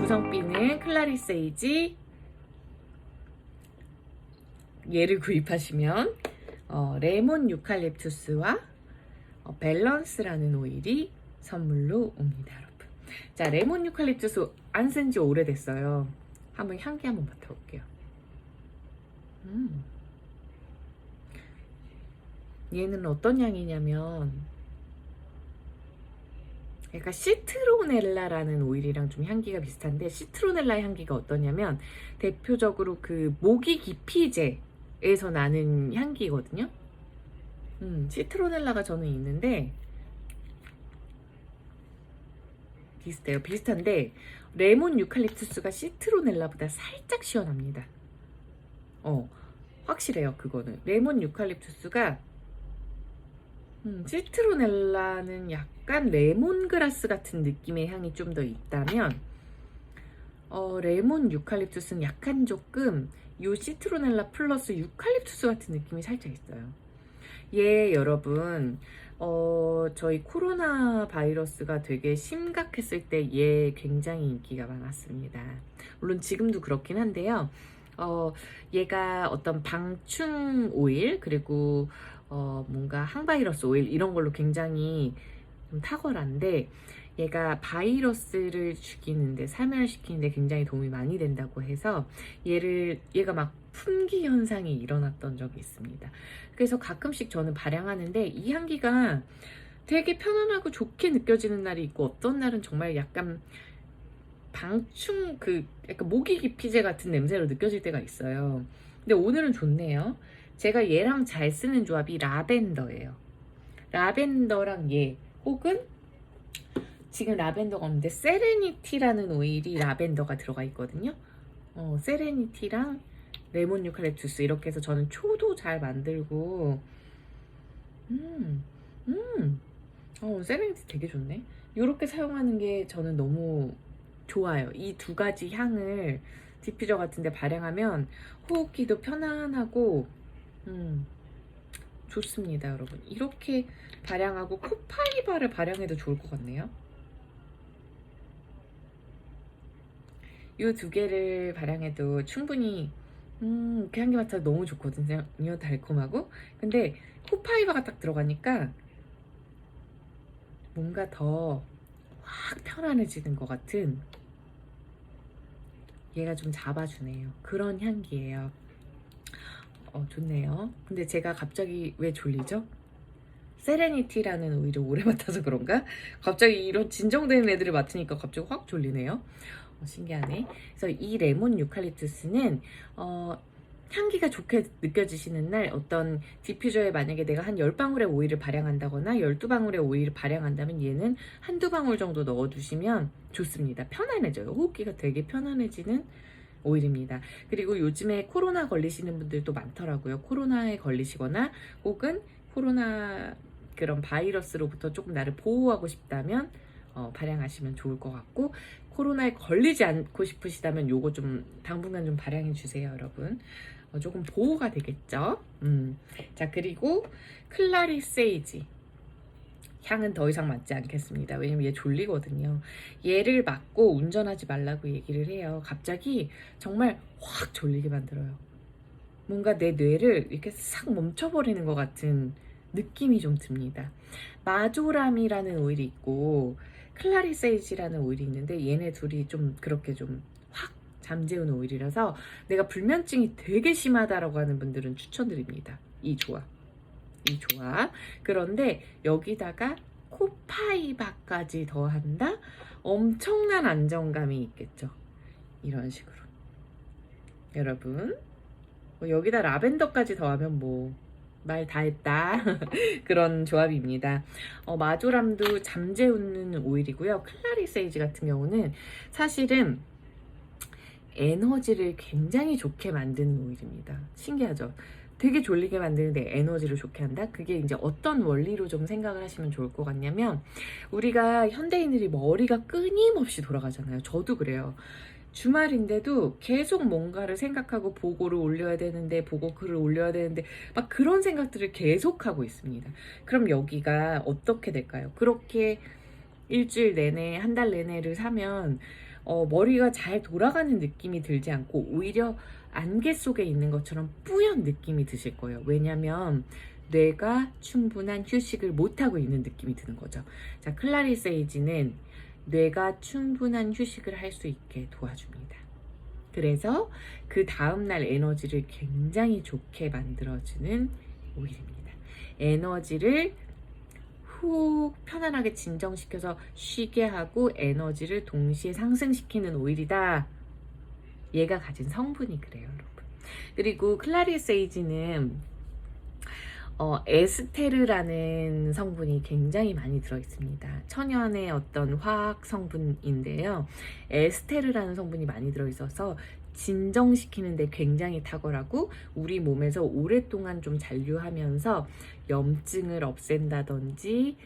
구성비는 클라리세이지 얘를 구입하시면 레몬 유칼립투스와 밸런스라는 오일이 선물로 옵니다, 여러분. 자, 레몬 유칼립투스 안 쓴 지 오래됐어요. 한번 향기 한번 맡아볼게요. 얘는 어떤 향이냐면 약간 시트로넬라라는 오일이랑 좀 향기가 비슷한데, 시트로넬라 향기가 어떠냐면 대표적으로 그 모기 기피제에서 나는 향기거든요. 시트로넬라가 저는 있는데 비슷해요. 비슷한데 레몬 유칼립투스가 시트로넬라보다 살짝 시원합니다. 확실해요. 그거는 레몬 유칼립투스가 시트로넬라는 약간 레몬그라스 같은 느낌의 향이 좀 더 있다면 레몬 유칼립투스는 약간 조금 요 시트로넬라 플러스 유칼립투스 같은 느낌이 살짝 있어요. 예, 여러분, 저희 코로나 바이러스가 되게 심각했을 때 얘 굉장히 인기가 많았습니다. 물론 지금도 그렇긴 한데요. 얘가 어떤 방충 오일, 그리고 뭔가 항바이러스 오일 이런 걸로 굉장히 좀 탁월한데, 얘가 바이러스를 죽이는데, 사멸시키는데 굉장히 도움이 많이 된다고 해서 얘가 막 품귀 현상이 일어났던 적이 있습니다. 그래서 가끔씩 저는 발향하는데 이 향기가 되게 편안하고 좋게 느껴지는 날이 있고, 어떤 날은 정말 약간 방충 약간 모기 기피제 같은 냄새로 느껴질 때가 있어요. 근데 오늘은 좋네요. 제가 얘랑 잘 쓰는 조합이 라벤더예요. 라벤더랑 얘, 혹은 지금 라벤더가 없는데 세레니티라는 오일이 라벤더가 들어가 있거든요. 세레니티랑 레몬 유칼립투스 이렇게 해서 저는 초도 잘 만들고, 세레니티 되게 좋네. 이렇게 사용하는 게 저는 너무 좋아요. 이 두 가지 향을 디퓨저 같은데 발향하면 호흡기도 편안하고 좋습니다, 여러분. 이렇게 발향하고 코파이바를 발향해도 좋을 것 같네요. 이 두 개를 발향해도 충분히 그 향기 맡아 너무 좋거든요. 달콤하고. 근데 코파이바가 딱 들어가니까 뭔가 더 확 편안해지는 것 같은, 얘가 좀 잡아주네요. 그런 향기예요. 좋네요. 근데 제가 갑자기 왜 졸리죠? 세레니티라는 오일을 오래 맡아서 그런가? 갑자기 이런 진정되는 애들을 맡으니까 갑자기 확 졸리네요. 신기하네. 그래서 이 레몬 유칼립투스는 향기가 좋게 느껴지시는 날, 어떤 디퓨저에 만약에 내가 한 10방울의 오일을 발향한다거나 12방울의 오일을 발향한다면 얘는 한두 방울 정도 넣어두시면 좋습니다. 편안해져요. 호흡기가 되게 편안해지는 오일입니다. 그리고 요즘에 코로나 걸리시는 분들도 많더라고요. 코로나에 걸리시거나 혹은 코로나 그런 바이러스로부터 조금 나를 보호하고 싶다면 발향하시면 좋을 것 같고, 코로나에 걸리지 않고 싶으시다면 요거 좀 당분간 좀 발향해 주세요, 여러분. 조금 보호가 되겠죠. 자, 그리고 클라리세이지 향은 더 이상 맡지 않겠습니다. 왜냐면 얘 졸리거든요. 얘를 맡고 운전하지 말라고 얘기를 해요. 갑자기 정말 확 졸리게 만들어요. 뭔가 내 뇌를 이렇게 싹 멈춰버리는 것 같은 느낌이 좀 듭니다. 마조람이라는 오일이 있고 클라리세이지라는 오일이 있는데, 얘네 둘이 좀 그렇게 좀 확 잠재우는 오일이라서 내가 불면증이 되게 심하다라고 하는 분들은 추천드립니다. 이 조합. 그런데 여기다가 코파이바까지 더한다? 엄청난 안정감이 있겠죠. 이런 식으로. 여러분, 여기다 라벤더까지 더하면 뭐 말 다 했다. 그런 조합입니다. 마조람도 잠재우는 오일이고요. 클라리세이지 같은 경우는 사실은 에너지를 굉장히 좋게 만드는 오일입니다. 신기하죠? 되게 졸리게 만드는데 에너지를 좋게 한다? 그게 이제 어떤 원리로 좀 생각을 하시면 좋을 것 같냐면, 우리가 현대인들이 머리가 끊임없이 돌아가잖아요. 저도 그래요. 주말인데도 계속 뭔가를 생각하고 보고를 올려야 되는데, 보고 글을 올려야 되는데, 막 그런 생각들을 계속하고 있습니다. 그럼 여기가 어떻게 될까요? 그렇게 일주일 내내, 한 달 내내를 사면 머리가 잘 돌아가는 느낌이 들지 않고 오히려 안개 속에 있는 것처럼 뿌연 느낌이 드실 거예요. 왜냐면 뇌가 충분한 휴식을 못하고 있는 느낌이 드는 거죠. 자, 클라리 세이지는 뇌가 충분한 휴식을 할 수 있게 도와줍니다. 그래서 그 다음날 에너지를 굉장히 좋게 만들어주는 오일입니다. 에너지를 훅 편안하게 진정시켜서 쉬게 하고 에너지를 동시에 상승시키는 오일이다. 얘가 가진 성분이 그래요, 여러분. 그리고 클라리 세이지는 에스테르라는 성분이 굉장히 많이 들어있습니다. 천연의 어떤 화학 성분인데요. 에스테르라는 성분이 많이 들어있어서 진정시키는데 굉장히 탁월하고 우리 몸에서 오랫동안 좀 잔류하면서 염증을 없앤다든지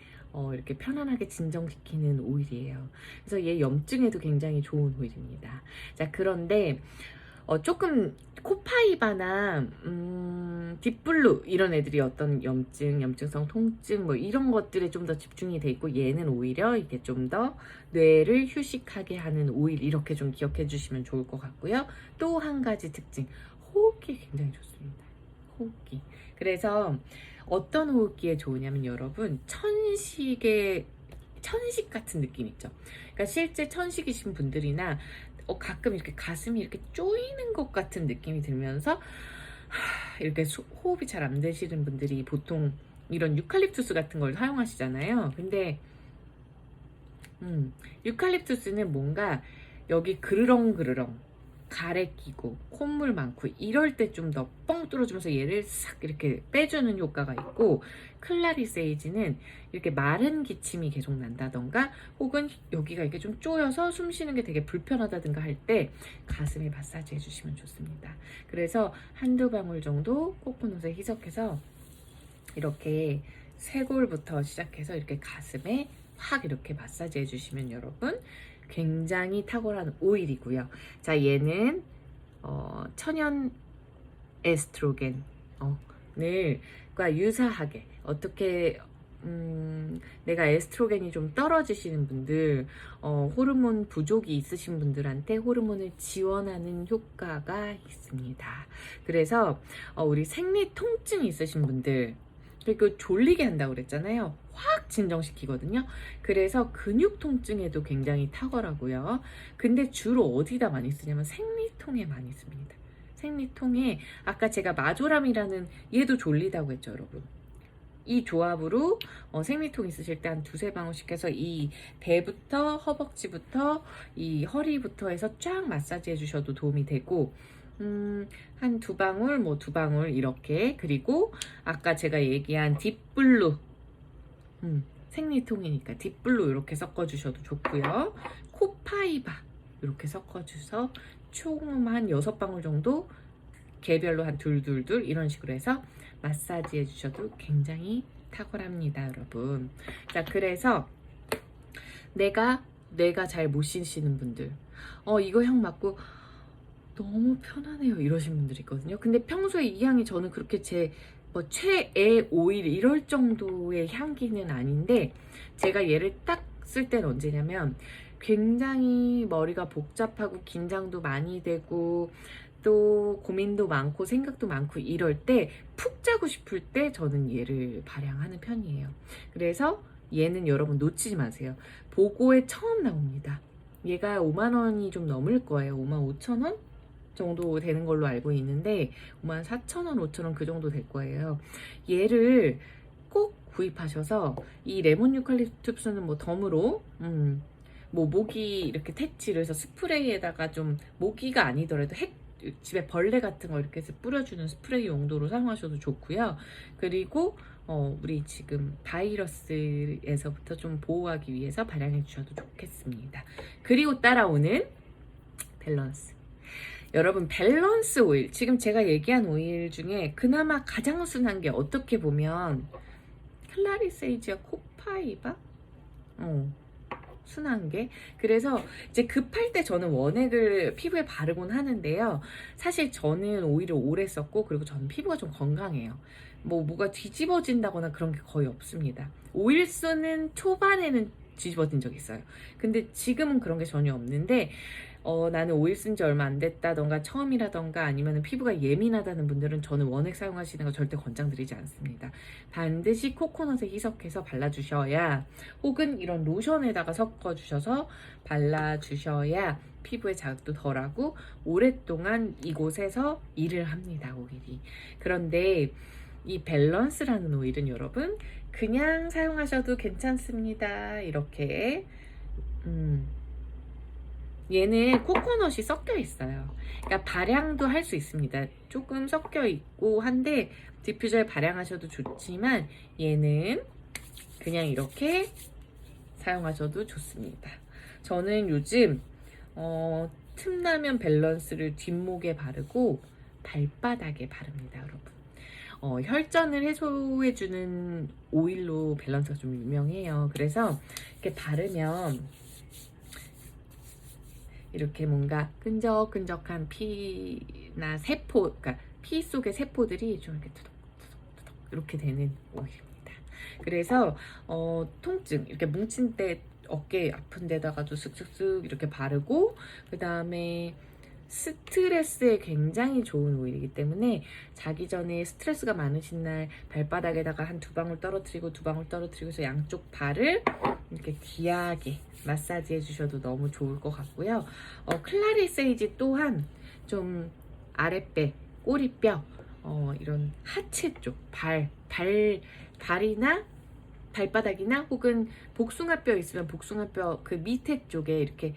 이렇게 편안하게 진정시키는 오일이에요. 그래서 얘 염증에도 굉장히 좋은 오일입니다. 자, 그런데 조금 코파이바나 딥블루 이런 애들이 어떤 염증성 통증 뭐 이런 것들에 좀 더 집중이 돼 있고 얘는 오히려 이게 좀 더 뇌를 휴식하게 하는 오일 이렇게 좀 기억해 주시면 좋을 것 같고요. 또 한 가지 특징, 호흡기 굉장히 좋습니다. 호흡기. 그래서 어떤 호흡기에 좋으냐면 여러분 천식 같은 느낌 있죠. 그러니까 실제 천식이신 분들이나 가끔 이렇게 가슴이 이렇게 쪼이는 것 같은 느낌이 들면서 이렇게 호흡이 잘 안 되시는 분들이 보통 이런 유칼립투스 같은 걸 사용하시잖아요. 근데 유칼립투스는 뭔가 여기 그르렁그르렁 가래 끼고 콧물 많고 이럴 때 좀 더 뻥 뚫어주면서 얘를 싹 이렇게 빼주는 효과가 있고, 클라리 세이지는 이렇게 마른 기침이 계속 난다던가 혹은 여기가 이렇게 좀 쪼여서 숨 쉬는 게 되게 불편하다든가 할 때 가슴에 마사지 해주시면 좋습니다. 그래서 한두 방울 정도 코코넛에 희석해서 이렇게 쇄골부터 시작해서 이렇게 가슴에 확 이렇게 마사지 해주시면 여러분 굉장히 탁월한 오일이고요. 자, 얘는 천연 에스트로겐과 유사하게 어떻게 내가 에스트로겐이 좀 떨어지시는 분들, 호르몬 부족이 있으신 분들한테 호르몬을 지원하는 효과가 있습니다. 그래서 우리 생리 통증이 있으신 분들, 그리고 졸리게 한다고 그랬잖아요. 확 진정시키거든요. 그래서 근육 통증에도 굉장히 탁월하고요. 근데 주로 어디다 많이 쓰냐면 생리통에 많이 씁니다. 생리통에 아까 제가 마조람이라는 얘도 졸리다고 했죠, 여러분. 이 조합으로 생리통 있으실 때 한 두세 방울씩 해서 이 배부터 허벅지부터 이 허리부터 해서 쫙 마사지 해주셔도 도움이 되고, 한 두 방울, 두 방울 이렇게. 그리고 아까 제가 얘기한 딥블루, 생리통이니까 딥블루 이렇게 섞어주셔도 좋고요. 코파이바 이렇게 섞어주셔서 총 한 6방울 정도 개별로 한 둘둘둘 이런 식으로 해서 마사지 해주셔도 굉장히 탁월합니다, 여러분. 자, 그래서 뇌가 잘 못 쉬시는 분들, 이거 향 맡고 너무 편하네요 이러신 분들이 있거든요. 근데 평소에 이 향이 저는 그렇게 제 최애 오일 이럴 정도의 향기는 아닌데, 제가 얘를 딱 쓸 때는 언제냐면 굉장히 머리가 복잡하고 긴장도 많이 되고 또 고민도 많고 생각도 많고 이럴 때 푹 자고 싶을 때 저는 얘를 발향하는 편이에요. 그래서 얘는 여러분 놓치지 마세요. 보고에 처음 나옵니다. 얘가 5만 원이 좀 넘을 거예요. 5만 5천 원 정도 되는 걸로 알고 있는데 5만 4천 원, 5천 원 그 정도 될 거예요. 얘를 꼭 구입하셔서 이 레몬 유칼립투스는 덤으로 모기 이렇게 퇴치를 해서 스프레이에다가 좀 모기가 아니더라도 집에 벌레 같은 거 이렇게 해서 뿌려주는 스프레이 용도로 사용하셔도 좋고요. 그리고 우리 지금 바이러스에서부터 좀 보호하기 위해서 발향해 주셔도 좋겠습니다. 그리고 따라오는 밸런스. 여러분, 밸런스 오일, 지금 제가 얘기한 오일 중에 그나마 가장 순한 게 어떻게 보면 클라리 세이지와 코파이바? 순한 게. 그래서 이제 급할 때 저는 원액을 피부에 바르곤 하는데요. 사실 저는 오일을 오래 썼고, 그리고 저는 피부가 좀 건강해요. 뭐가 뒤집어진다거나 그런 게 거의 없습니다. 오일 쓰는 초반에는 뒤집어진 적이 있어요. 근데 지금은 그런 게 전혀 없는데 나는 오일 쓴 지 얼마 안 됐다던가 처음이라던가 아니면 피부가 예민하다는 분들은 저는 원액 사용하시는 거 절대 권장드리지 않습니다. 반드시 코코넛에 희석해서 발라주셔야, 혹은 이런 로션에다가 섞어주셔서 발라주셔야 피부에 자극도 덜하고 오랫동안 이곳에서 일을 합니다, 오일이. 그런데 이 밸런스라는 오일은 여러분 그냥 사용하셔도 괜찮습니다. 이렇게 얘는 코코넛이 섞여 있어요. 그러니까 발향도 할 수 있습니다. 조금 섞여 있고 한데 디퓨저에 발향하셔도 좋지만 얘는 그냥 이렇게 사용하셔도 좋습니다. 저는 요즘 틈나면 밸런스를 뒷목에 바르고 발바닥에 바릅니다, 여러분. 혈전을 해소해주는 오일로 밸런스가 좀 유명해요. 그래서 이렇게 바르면 이렇게 뭔가 끈적끈적한 피나 세포, 그러니까 피 속의 세포들이 좀 이렇게 투덕투덕투덕 이렇게 되는 오일입니다. 그래서 통증 이렇게 뭉친 때 어깨 아픈 데다가도 쓱쓱쓱 이렇게 바르고, 그 다음에 스트레스에 굉장히 좋은 오일이기 때문에 자기 전에 스트레스가 많으신 날 발바닥에다가 한 2방울 떨어뜨리고 2방울 떨어뜨리고 해서 양쪽 발을 이렇게 귀하게 마사지 해주셔도 너무 좋을 것 같고요. 클라리 세이지 또한 좀 아랫배, 꼬리뼈, 이런 하체 쪽, 발이나 발바닥이나 혹은 복숭아뼈 있으면 복숭아뼈 그 밑에 쪽에 이렇게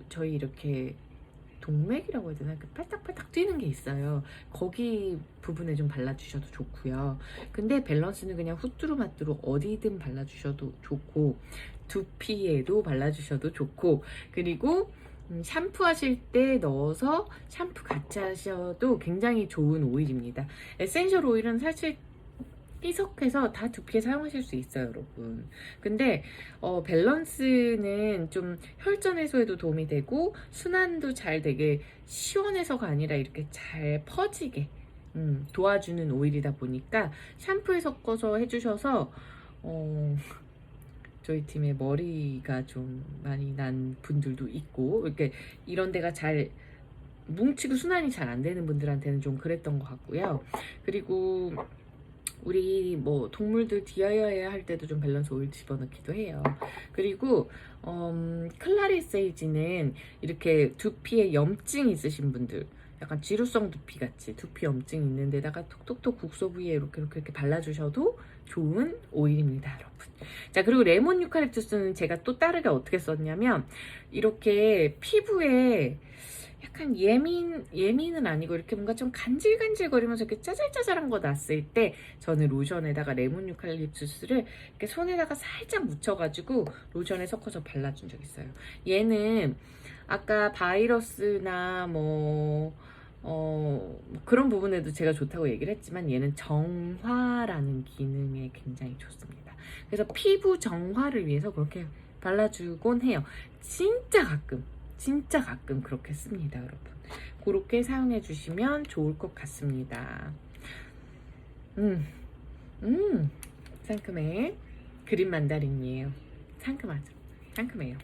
저희 이렇게 동맥이라고 해야 되나? 팔딱팔딱 뛰는 게 있어요. 거기 부분에 좀 발라주셔도 좋고요. 근데 밸런스는 그냥 후뚜루마뚜루 어디든 발라주셔도 좋고, 두피에도 발라주셔도 좋고, 그리고 샴푸하실 때 넣어서 샴푸 같이 하셔도 굉장히 좋은 오일입니다. 에센셜 오일은 사실 희석해서 다 두피에 사용하실 수 있어요, 여러분. 근데 밸런스는 좀 혈전 해소에도 도움이 되고 순환도 잘 되게 시원해서가 아니라 이렇게 잘 퍼지게 도와주는 오일이다 보니까 샴푸에 섞어서 해주셔서 저희 팀에 머리가 좀 많이 난 분들도 있고, 이렇게 이런 데가 잘 뭉치고 순환이 잘 안 되는 분들한테는 좀 그랬던 것 같고요. 그리고 우리 뭐 동물들 디아이아야 할 때도 좀 밸런스 오일 집어넣기도 해요. 그리고 클라리 세이지는 이렇게 두피에 염증 있으신 분들, 약간 지루성 두피 같이 두피 염증 있는 데다가 톡톡톡 국소 부위에 이렇게 발라주셔도 좋은 오일입니다, 여러분. 자, 그리고 레몬 유칼립투스는 제가 또 다르게 어떻게 썼냐면 이렇게 피부에 약간 예민은 아니고 이렇게 뭔가 좀 간질간질거리면서 이렇게 짜잘짜잘한 거 났을 때 저는 로션에다가 레몬 유칼립투스를 이렇게 손에다가 살짝 묻혀가지고 로션에 섞어서 발라준 적 있어요. 얘는 아까 바이러스나 그런 부분에도 제가 좋다고 얘기를 했지만 얘는 정화라는 기능에 굉장히 좋습니다. 그래서 피부 정화를 위해서 그렇게 발라주곤 해요. 진짜 가끔 그렇게 씁니다, 여러분. 그렇게 사용해 주시면 좋을 것 같습니다. 상큼해. 그린 만다린이에요. 상큼하죠? 상큼해요.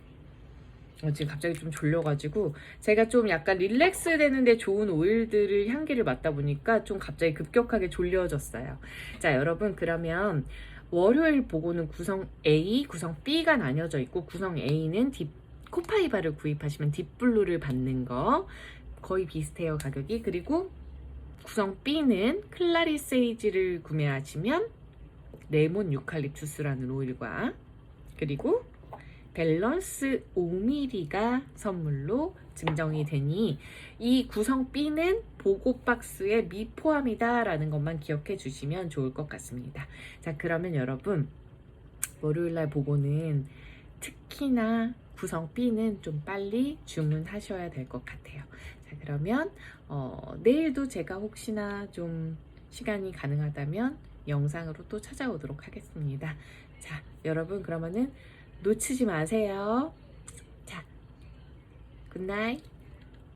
지금 갑자기 좀 졸려가지고 제가 좀 약간 릴렉스 되는데 좋은 오일들을 향기를 맡다 보니까 좀 갑자기 급격하게 졸려졌어요. 자, 여러분, 그러면 월요일 보고는 구성 A, 구성 B가 나뉘어져 있고, 구성 A는 코파이바를 구입하시면 딥블루를 받는 거 거의 비슷해요, 가격이. 그리고 구성 B는 클라리 세이지를 구매하시면 레몬 유칼립투스라는 오일과 그리고 밸런스 5mm가 선물로 증정이 되니 이 구성 B는 보고 박스에 미포함이다 라는 것만 기억해 주시면 좋을 것 같습니다. 자, 그러면 여러분, 월요일날 보고는 특히나 구성 B는 좀 빨리 주문하셔야 될 것 같아요. 자, 그러면 내일도 제가 혹시나 좀 시간이 가능하다면 영상으로 또 찾아오도록 하겠습니다. 자, 여러분, 그러면은 놓치지 마세요. 자, 굿나잇.